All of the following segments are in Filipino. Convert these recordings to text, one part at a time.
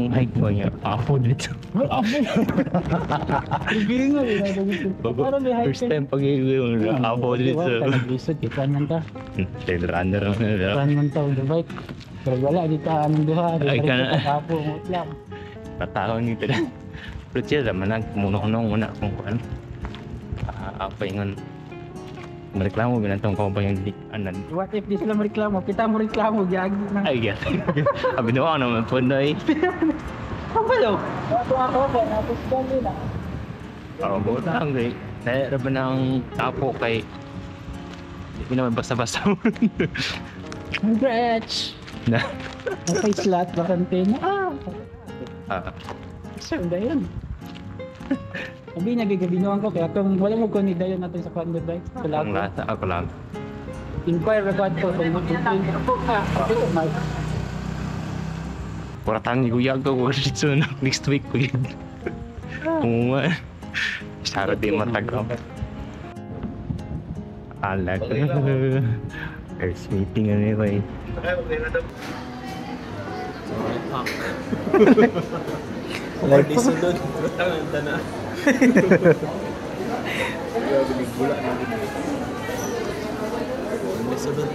ang hike mo niya. Apo dito. First time pag-iwi mo. Apo dito. Nag-lisod, kita man ta. Trail runner mo na. Kan man ta, bike. Pero wala, di ta anong duha. Ay, ka na. Apo, lang. Patakaw nito na. Pero siya naman lang, kumunong muna kung ano. Apa yung mereklamo binatong ko ba yung anan. What if di sila mereklamo? Kita mo reklamo, gagi na. Ay, yes. Sabi naman ako naman po na eh. Apa daw? Ako ba? Tapos kami na. Oo, buot lang eh. Nahira ba ng tapo kay... Hindi naman basta-basta mo. Congrats! Na? Napay slot, bakante na. Sir, dayon. Sabi niya, gagabinuan ko. Kaya kung wala mo kung dayon natin sa Kwan Dubai. Ang lasa, ako lang. Inquire na Kwan ko. Kung mag-inquire. Puratang ni Kuya ko. Next week ko yun. Kung Saturday matagaw. Alag. First meeting anyway. Like this doon. Tangan tana. Grabe ni gula na dito. This doon.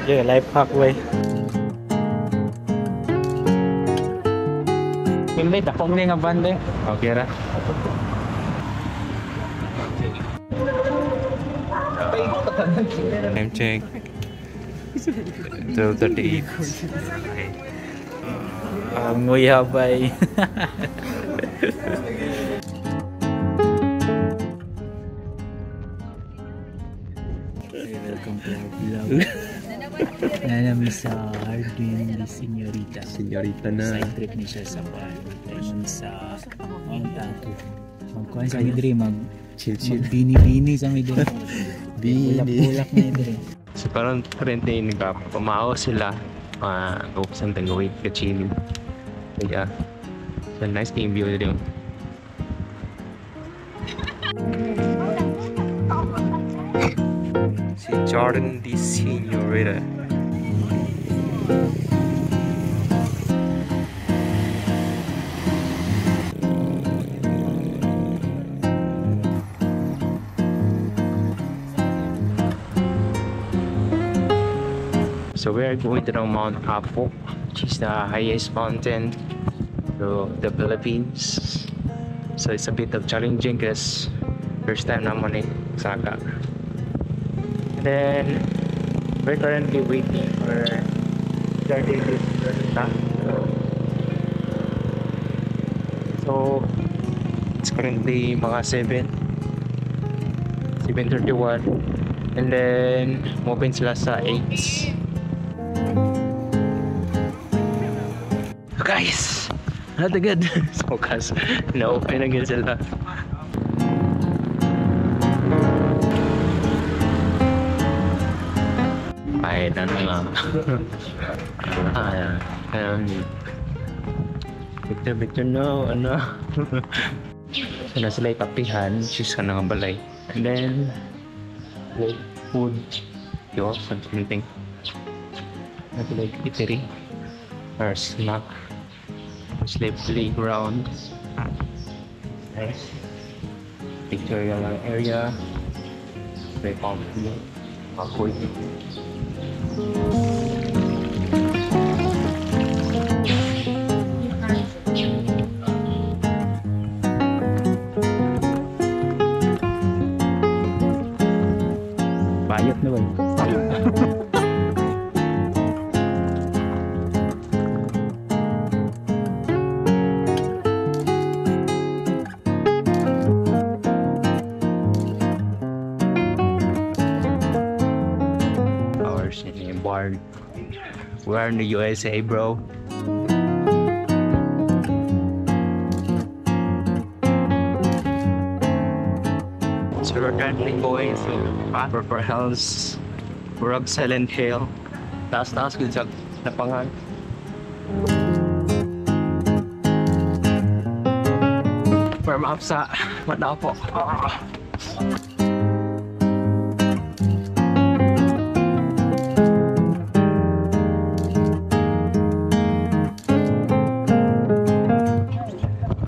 Yeah, life hack way. Hindi, dakong nga bande. Okay ra. Time check. 12:38. Nguya bay. Welcome to our vlog. Nanami sa Hardin ni Senyorita. Senyorita na. Side trip ni siya sa sa Mount Ato. Magkuhan sa Midri, Chill. bini-bini sa Midri. Pulak na Midri. So parang currently nagpapamao sila. Upusan tanggawin ka chilling. Yeah. So nice game view din. Si Jordan the Senorita. So we are going to the Mount Apo, which is the highest mountain of the Philippines. So it's a bit of challenging because first time naman in Saka. And then we're currently waiting for 30 minutes. So it's currently mga 7:31, and then open sila sa 8. Guys, not agad. So guys, na-open agad sila. Ay, nga. Victor, no, ano. So na sila ipapihan, she's ka na nga balay. And then, like, food, something. Not like eatery or snack. Slave playground. Nice. Pictorial area. Very comfortable. Akoy. Bayot na ba? We're in the USA, bro. So we're currently going to Purple Hills, Rock Silent Hill. Taas good sa napangan. Warm up sa Madapo.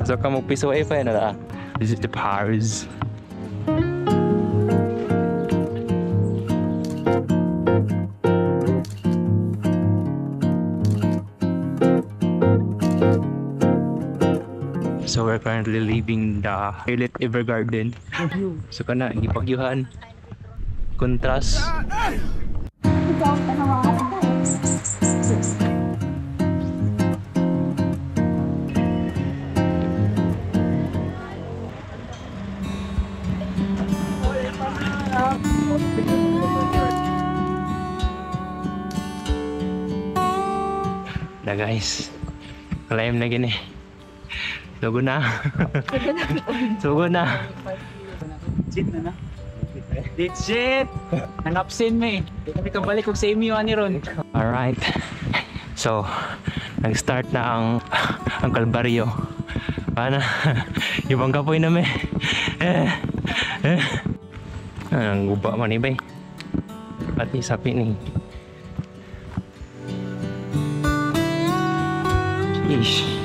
So kamu piso pa yun na. This is the Paris. So we're currently leaving the Violet Evergarden. So kana gipagyuhan. Kontras. Na guys, climb na gini. Sugo na. Sugo na. Shit na na. Shit! Nangapsin me. Di kami kabalik kung sa imo ani ron. Alright. So, nag-start na ang kalbaryo. Paano? Ibang kapoy na me. Ang guba man ibay. Pati sapi ni. Ish.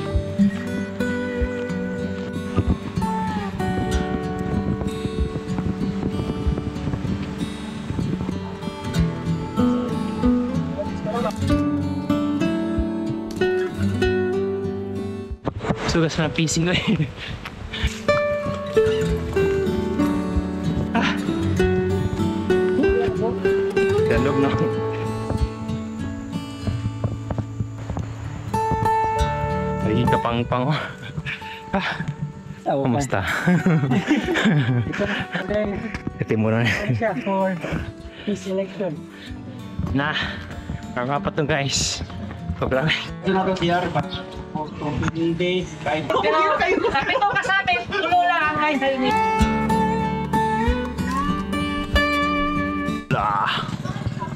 Sugas na pising ko eh. Ganog na. Ay, kapang-pang. Kamusta? Ito mo na. For his selection. Nah, ang apat to guys. Sobrang. Hindi. Sabi ko kasabi, ulo lang ang kain sa inyo.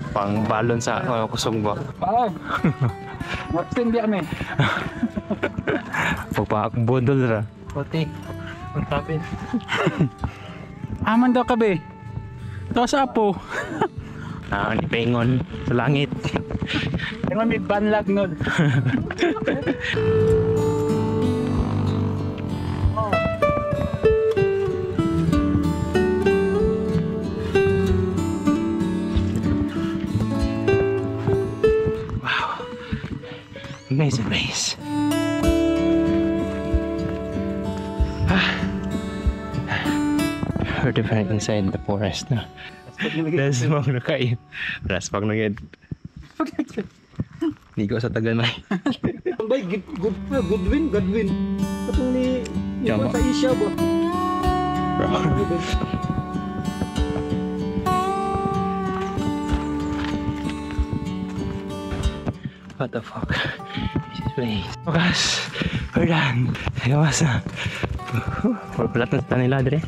Pang balon sa kusog mo. Pao. Watson di kami. Pagpakbundol ra. Puti. Magtapin. Aman daw ka be. Ito sa apo. Ni pengon sa langit. Yung may banlag nun. Wow. Amazing place. We're different inside the forest na. That's pag nakain. That's pag nagid. Ligo sa Taganay. Bay, good win. Katong ni Tama. sa Isya ba? Bro. What the fuck? This is place. Oh gosh, we're done. Gawas na. Wala na sa nila dire.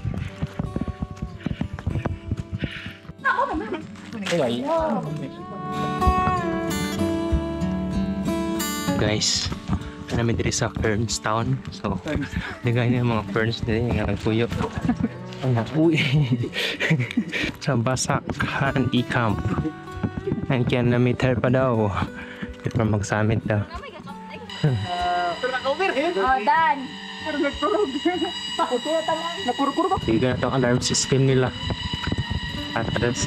Guys, namin diri sa Ferns Town. So, nagay na yung mga ferns diri nga nagpuyo. Ang uy. Sa Basakhan E-Camp. Ang kiyan na meter pa daw. Ito pa mag-summit daw. Oh, Dan. Hindi na ito ang alarm system nila. Atras.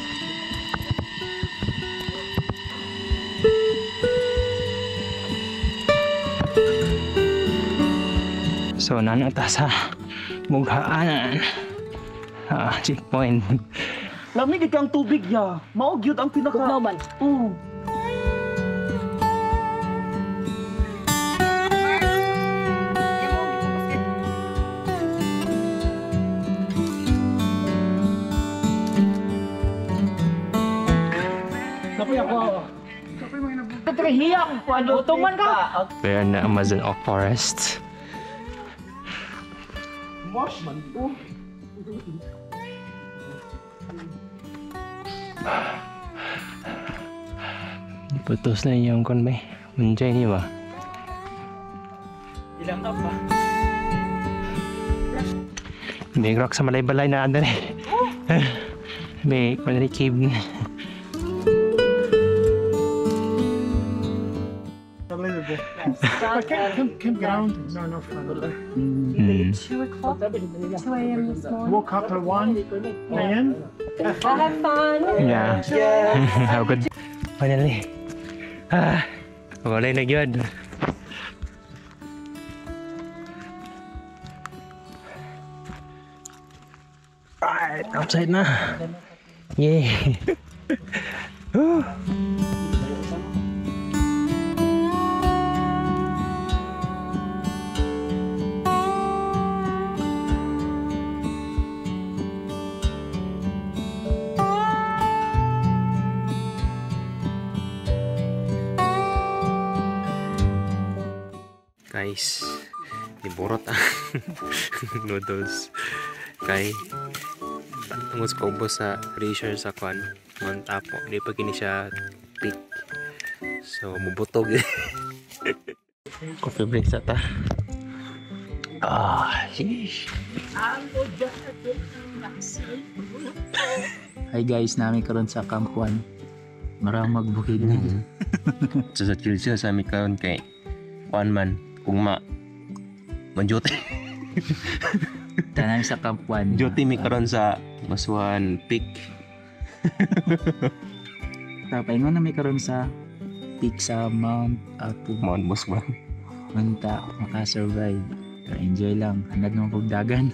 So, nanata sa mughaanan. Checkpoint. Lamig ikang tubig ya. Maugyod ang pinaka. Normal. Oo. Napoy ako. Katrihiyak. Utungan ka. We're in the Amazon forest. Wash man. Putos na yung kon ba? Munjay niyo ba? Ilang up ba? May rock sa malay-balay na ano rin. May malay cave na. Campground? No, no fun. 2 o'clock, 2 a.m. this morning. Woke up at 1 a.m. Have fun. Yeah. How good. Finally. Wala na yun. Alright, outside na. Yay. Whew. Guys, iborot ang noodles kay tungod sa kaubos sa pressure sa kwan Mount Apo, hindi pa kini siya peak, so mubutog. Coffee break sa ta. Sheesh. Hi guys, namin karon sa Camp 1. Marang magbukid na. So sa chill siya sa amin karon kay kwan man kung manjuti. Tanan sa Camp 1. Duty mi karon sa Masuan Peak. Paingon na may karon sa peak sa Mount Apo. Mount Muswan. Manta makasurvive. Enjoy lang. Hanad mo pag dagan.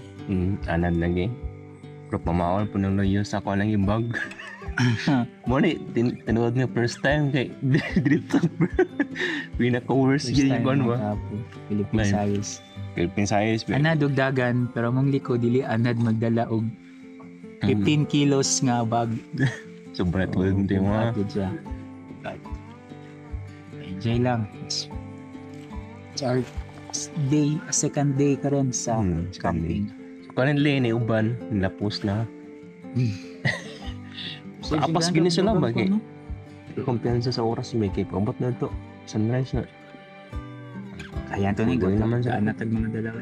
Anad lagi. Pero pamawal po ng loyo sa ako lang yung bag. Muna, tinuod nga first time kay dito. Pinaka-worst yung iban mo. Philippine Right. size. Philippine size. Anad og dagan pero mong liko dili anad magdala og 15 kilos nga bag. Sobra tulad din mo ha. Good siya. Enjoy lang. It's our second day karon sa camping. Currently, ni uban, nilapos na. Apas gini sila ba? Kumpiyansa sa oras may kay pabot na ito. Sunrise na. Kaya ito ni Gawin naman sa natag mga dalawa.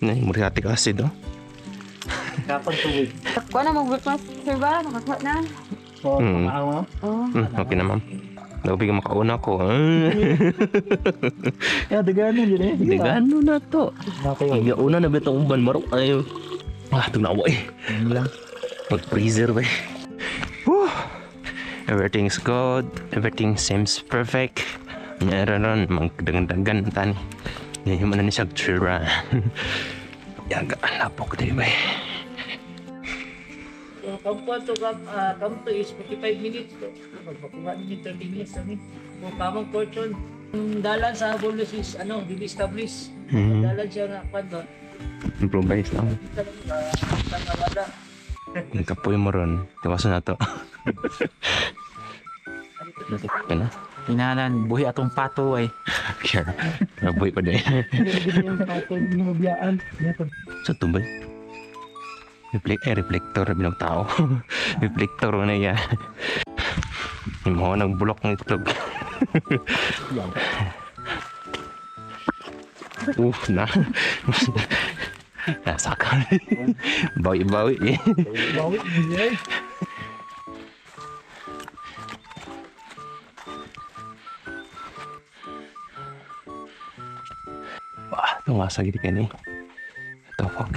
Muriatic acid oh. Kapag tuwid. Kuha na mag-breakfast, sir ba? Nakakuha na. Maawa. Oh. Okay na ma'am. Dabi ka makauna ko. Yeah, dagano yun eh. Digano na to. Okay. Hingga una na bitong umban marok ayo. Tugnawa eh. Yan lang. Mag-freezer ba eh. Whew. Everything's good. Everything seems perfect. Meron ron, magdagan-dagan tani. Yan yung mana ni siya tsura. Yaga, napok din ba eh. Kampo to kampo is 45 minutes to. Magpakuha ninyo 30 minutes kami. Kung kamang fortune, yung dalan sa Bolos is hindi establish. Dalan siya nga kwento. Improvise lang. Wala. Ang kapoy mo ron. Tawasan na to. Ito na. Pinahanan, buhi atong pato eh. Sure. Nabuhay pa din. Sa tumbal. Reflector binong tao. Reflector na iya. Yung mga nagbulok ng itlog. Na. Nasaka. Bawi-bawi eh. Bawi niya. Wah, tumasagit ka ni. Ito, fuck.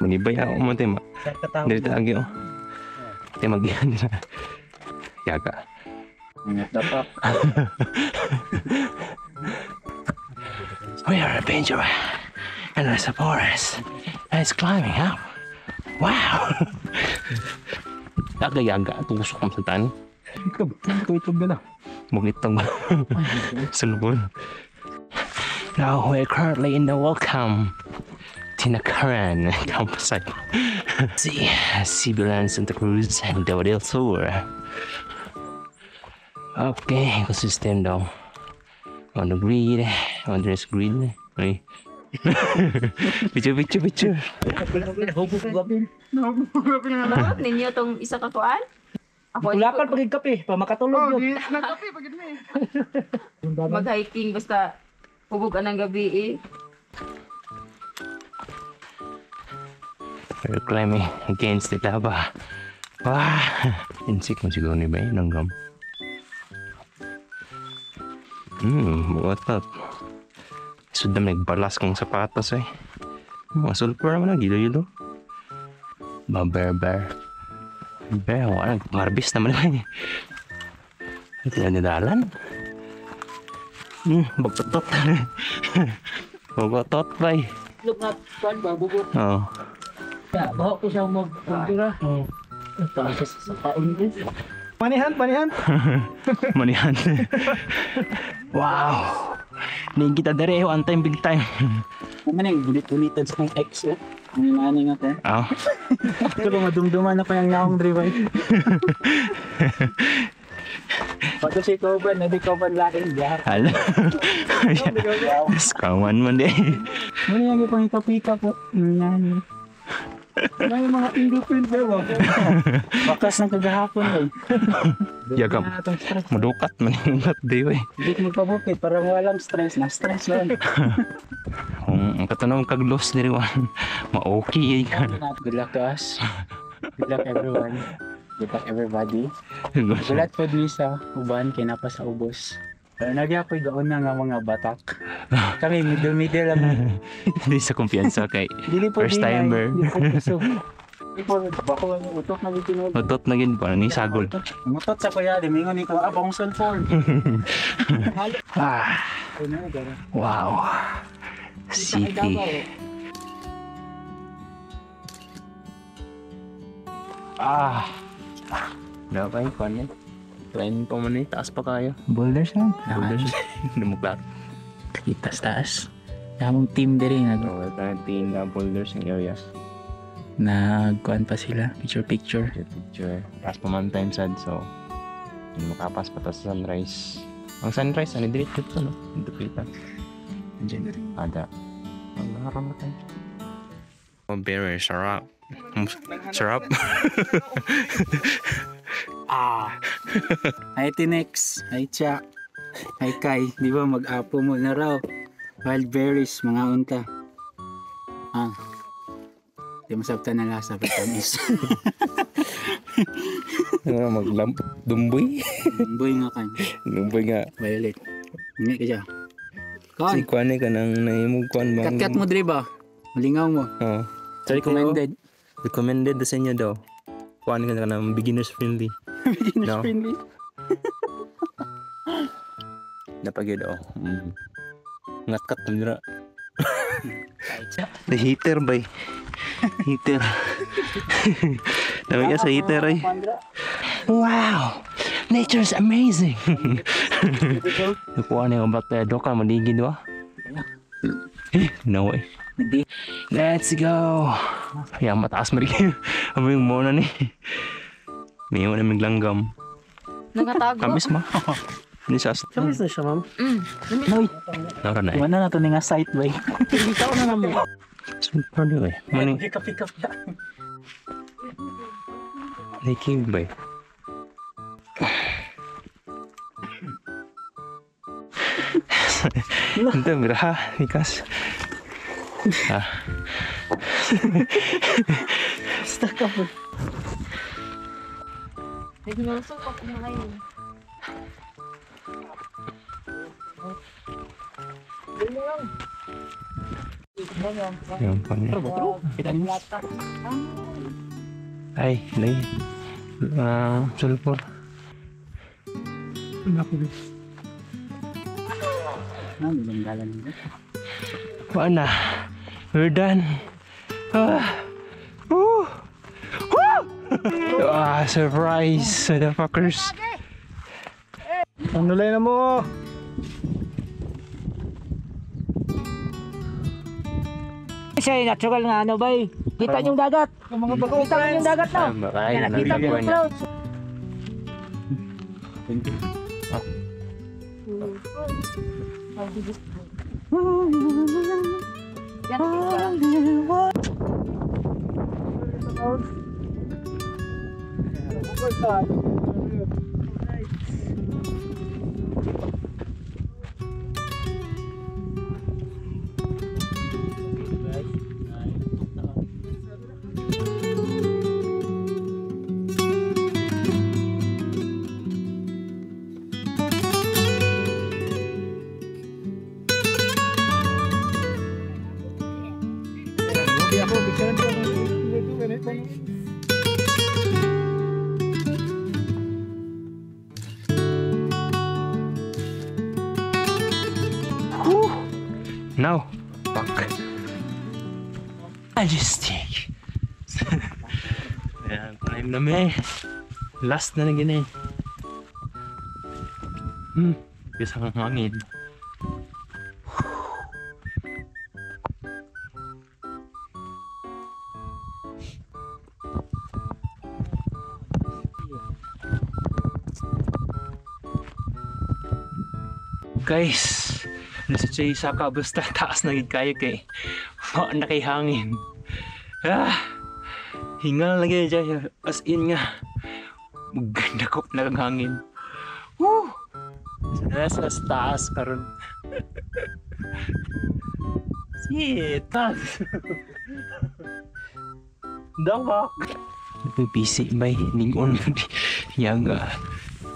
Manibay ako mo, tema. Dari lagi, oh. Tema gian na. Yaga. Dapat. We are adventurer. And there's a forest. And it's climbing up. Wow! Yaga-yaga. Tusok mo sa tan. Ito na lang. Mugitong ba? Sulbon. Now we're currently in the welcome Tinakaran campsite. See, Sibulan, Santa Cruz, and Del Sur. Okay, ecosystem daw. On the grid, on this grid. Ay. Picture. Ano? Ninyo tong isa ka kuan? Ako Ulapan pagig kape, pa makatulog yun. Nagkape pagid mi. mag-hiking basta hubog ka ng gabi eh. We're climbing against the lava. Wah! Insik mo siguro ni Bay, nanggam. Buotot. Sudah nagbalas kong sapatos eh. Mga sulfur naman na, gilo-gilo. Bear. Wala, marbis naman naman eh. Ito na nidalan. Bagtotot. Bagtotot ba eh. Look na, kuan ba, bubok. Oo. Ya, bawa ko siya mag-pagdura. Oo. Ito, sa paon din. Panihan. Manihan. Wow. Ning kita dari on time big time. Naman yung bulit-bulitan sa kong ex eh. Ano nga tayo? Oh. Pero madumduman na pa yung naong driver. Pati si Koban, hindi Koban laking biyak. Hala. Skawan man din. Ano yung ipang ikapika po? Ano yung mga fingerprint ba? Bakas ng kagahapon eh. Yagam. Madukat man yung di ba eh. Hindi ko magpabukit para walang stress. Na-stress lang. Ang katanong kag-loss diri wan. Ma-okay ka. Good luck to us. Good luck everyone. Good luck everybody. Gulat po din sa uban kay napa sa ubos. Pero nagyapoy gaon na nga mga batak. Kami middle lang. Hindi sa kumpiyansa kay first timer. Hindi po bako ang utok na bitinod. Utot na gid pa ni sagol. Mutot sa kuya, mingon ni ko abang cellphone. Ah, wow. City. Ah. Dapat yung kanya. Train pa man eh. Taas pa kayo. Boulders yan. Boulders. Hindi mo klaro. Taas. Kamong team diri Oo, team na boulders ng area. nagkuan pa sila. Picture. Picture. Taas pa man time sad. So, hindi makapas pa ta sa sunrise. Ang sunrise, ano dito dito, no? Dito kita. Andiyan. Ada. Ang naharam na tayo. Very sarap. Sarap. Hi Tinex, hi Cha, hi Kai, di ba mag-apo mo na raw? Wild berries, mga unta. Di masabta na lasa, patamis. Maglamp. Dumboy. Boy nga kan, Dumboy nga. violet. Hindi ka siya. Si Kon, Kwan ka nang naimugkuan bang. kat mo dre ba? Malingaw mo. Oo. Recommended. Recommended sa inyo daw. Kuan ka ng beginners friendly. Beginners No. friendly. Napagid oh. Ngatkat nila. The heater bay. Heater. Tawag sa heater ay. Wow! Nature's amazing. Kuan yung bakte do ka maligid wa. No way. Hindi. Let's go. Yang mataas mo rin. Amo yung muna ni. May mo na maglanggam. Nangatago. Kamis ma. Ni sa Kamis na siya, ma'am. Noy. Nara na eh. Iwan na nato nga site ba? Ikaw na naman. Super di eh. Mani. Pick up. Liking ba eh. Ito, biraha. Ikas. Stuck up. Nagnuso pa ko na ngayon. Yung pa niya. Kita niyo. Ay, lay. Sulfur. Ang galan nito. Wala na. We're done. Woo! Surprise, motherfuckers. Ang nulay na mo. Siya natural nga ano bay. Kita yung dagat. Kita yung dagat na. Makaya na Nakita mo yung clouds. Now, back. Majestic. Ayan, climb na may. Last na gini. Isang hangin. Guys, nasa siya isa ka basta taas na gid kayo kay na kay hangin. Hingal lagi dyan as in nga maganda ko naghangin. Woo! Nasa taas karon. Shit! Dawa! Busy may ningon yaga.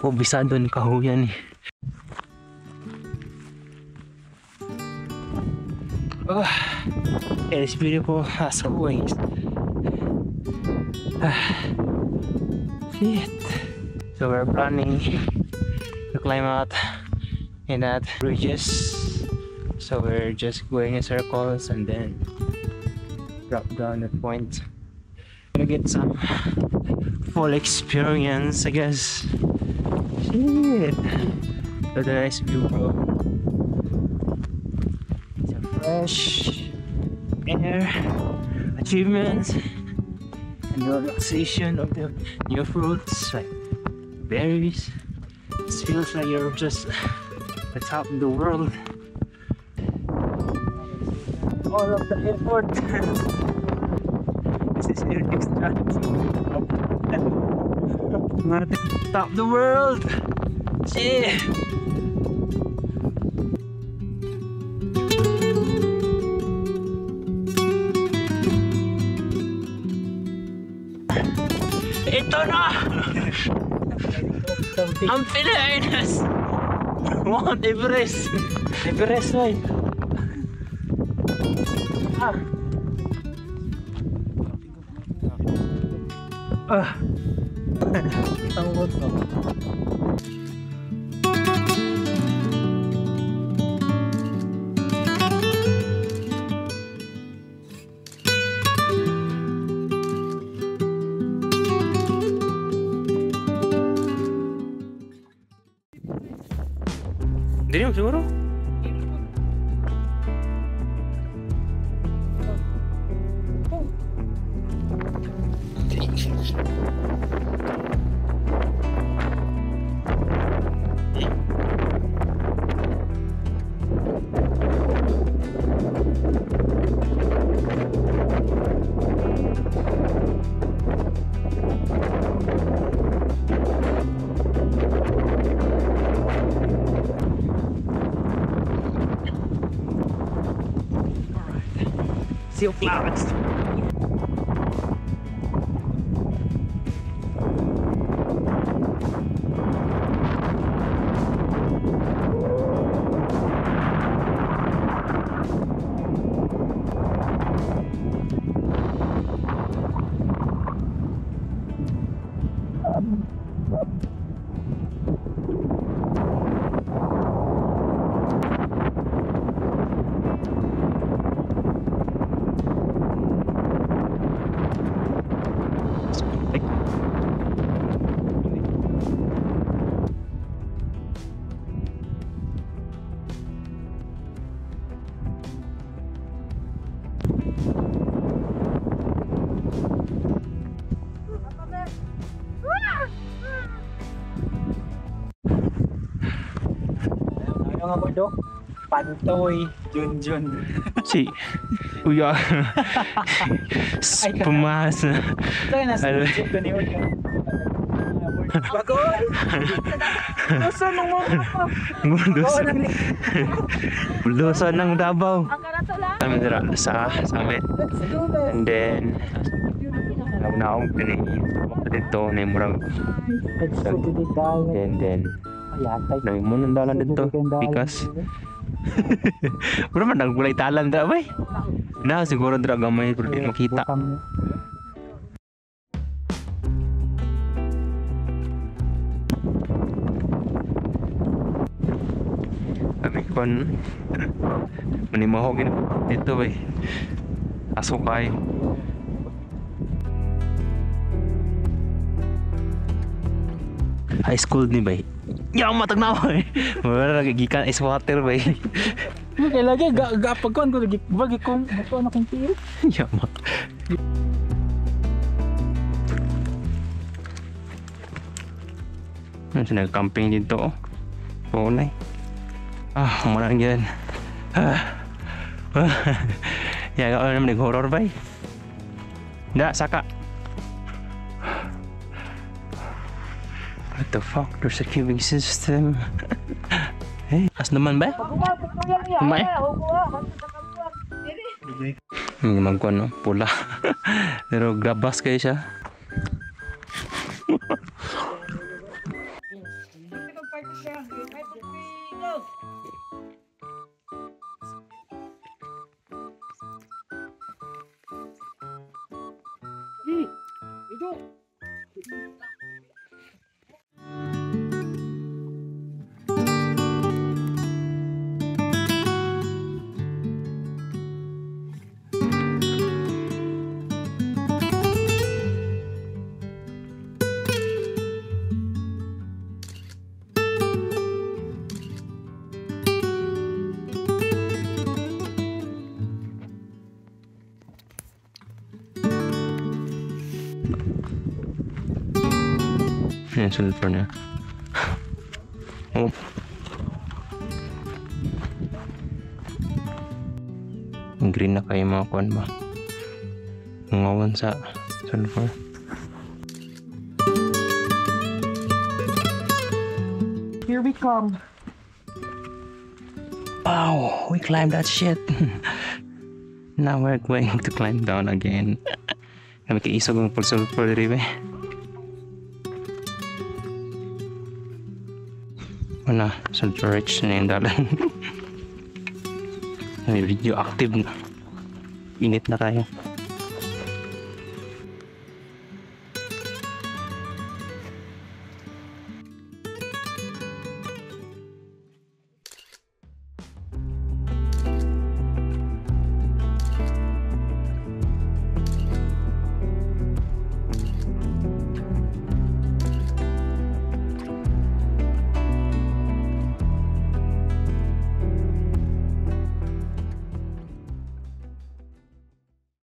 O bisado ni kahuyan eh. It is beautiful as always. Shit. So we're planning to climb out in that bridges. So we're just going in circles and then drop down at point. Gonna get some full experience, I guess. Shit. So the nice view, bro. Fresh air, achievements, and relaxation of the new fruits like berries. It feels like you're just at the top of the world. All of the effort. This is your next chance. Top of the world. Yeah. Ito na! Ang Pilipinas! Mount Everest! Everest, boy! Ang moto. Dini mo siguro? Sea of clouds. Ano nga mo do? Pantoy, Junjun. Si Uya. Pumasa. Ito yung nasa YouTube ko ni Uya. Bago! Luso nung Luso ng Davao. Ang karato lang. Kami dira sa summit. And then naunang kini dito na murag. Then nang mo nang dalan dito pikas. Pero man nagbulay talan da bay. Na siguro dira gamay pero di makita. Sabi ko, manimahogin dito eh. Aso kayo. High school ni bay. Yang matag na ako eh. Wala nagigikan ice water bay. Okay, lagi, pagkuhan ko lagi, bagi kong, bato na kong tiro. Yamak. Ano siya nag-camping dito oh. Punay. Umarang yan. Ya, gak naman nag-horror bay. Nggak, saka. What the fuck? There's a cubing system. Hey, as naman ba? Kumay? Magkuhan no? Pula. Pero grabas kayo siya. Yan, sulfur niya. Oh. Green na kayo mga kuwan ba? Ngawan sa sulfur. Here we come. Wow, we climbed that shit. Now we're going to climb down again. Kami kaisog ng sulfur dito eh. Wala, sulfur rich na yung dalan. Radioactive na. Init na kayo.